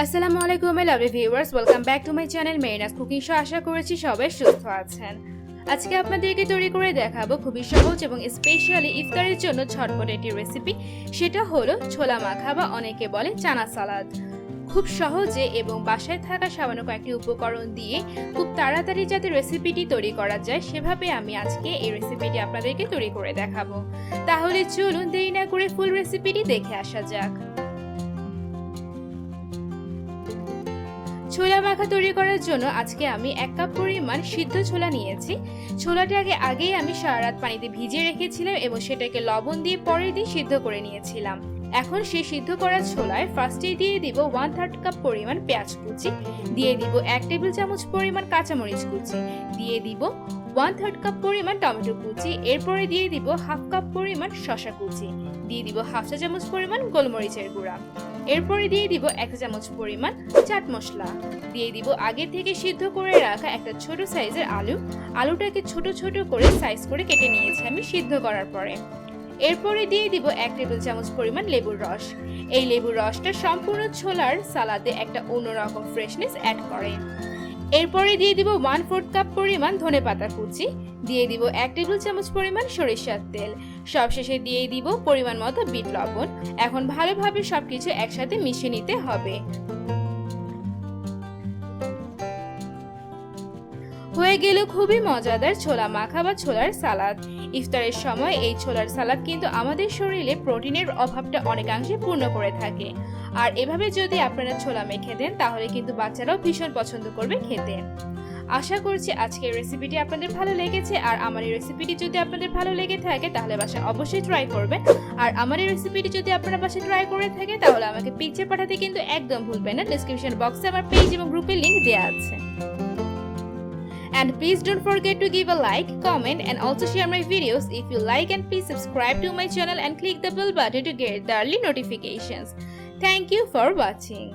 আসসালামু আলাইকুম my lovely viewers, welcome back to my channel Marina's cooking show. আশা করেছি সবাই সুস্থ আছেন। আজকে আপনাদেরকে তৈরি করে দেখাবো খুবই সহজ এবং স্পেশালি ইফতারের জন্য ঝটপট একটি রেসিপি। সেটা হলো ছোলা মাখা বা অনেকে বলে চানা সালাদ। খুব সহজে এবং বাসায় থাকা সামান্য কয়েকটি উপকরণ দিয়ে খুব তাড়াতাড়ি যাতে রেসিপিটি তৈরি করা যায় সেভাবে আমি আজকে এই রেসিপিটি আপনাদেরকে তৈরি করে দেখাবো। তাহলে চলুন দেরি না করে ফুল রেসিপিটি দেখে আসা যাক। ছোলা মাখা তৈরি করার জন্য আজকে আমি 1 কাপ পরিমাণ সিদ্ধ ছোলা নিয়েছি। ছোলাটাকে আগেই আমি সারা রাত পানিতে ভিজিয়ে রেখেছিলাম এবং সেটাকে লবণ দিয়ে পরের দিন সিদ্ধ করে নিয়েছিলাম। এখন সেই সিদ্ধ করা ছোলায় ফার্স্টে দিয়ে দিব 1/3 কাপ পরিমাণ পেঁয়াজ কুচি, দিয়ে দিব 1 টেবিল চামচ পরিমাণ কাঁচামরিচ কুচি, দিয়ে দিব 1/3 কাপ পরিমাণ টমেটো কুচি, এরপরে দিয়ে দিব 1/2 কাপ পরিমাণ শসা কুচি, দিয়ে দিব 1/2 চা চামচ পরিমাণ গোলমরিচের গুঁড়া, এরপরে দিয়ে দিব 1 চা চামচ পরিমাণ চাট মশলা, দিয়ে দিব আগে থেকে সিদ্ধ করে রাখা একটা ছোট সাইজের আলুটাকে ছোট ছোট করে সাইজ করে কেটে নিয়েছি আমি সিদ্ধ করার পরে। এরপরে দিয়ে দিব 1 টেবিল চামচ পরিমাণ লেবুর রস। এই লেবুর রসটা সম্পূর্ণ ছোলার সালাদে একটা অন্যরকম ফ্রেশনেস অ্যাড করে। এরপরে দিয়ে দিব 1/4 কাপ পরিমাণ ধনেপাতা কুচি, দিয়ে দিব 1 টেবিল চামচ পরিমাণ সরিষার তেল, সবশেষে দিয়ে দিব পরিমাণ মতো বিট লবণ। এখন ভালোভাবে সবকিছু একসাথে মিশিয়ে নিতে হবে। হয়ে গেল খুবই মজাদার ছোলা মাখা বা ছোলার সালাদ। ইফতারের সময় এই ছোলার সালাদ কিন্তু আমাদের শরীরে প্রোটিনের অভাবটা অনেকাংশে পূর্ণ করে থাকে। আর এভাবে যদি আপনারা ছোলা মেখে দেন তাহলে কিন্তু বাচ্চারাও ভীষণ পছন্দ করবে খেতে। আশা করছি আজকের রেসিপিটি আপনাদের ভালো লেগেছে। আর আমার এই রেসিপিটি যদি আপনাদের ভালো লেগে থাকে তাহলে বাসায় অবশ্যই ট্রাই করবেন। আর আমার এই রেসিপিটি যদি আপনারা বাসায় ট্রাই করে থাকে তাহলে আমাকে পিকচার পাঠাতে কিন্তু একদম ভুলবেন না। ডেসক্রিপশন বক্সে আমার পেজ এবং গ্রুপের লিংক দেওয়া আছে। And please don't forget to give a like, comment and also share my videos if you like, and please subscribe to my channel and click the bell button to get the early notifications. Thank you for watching.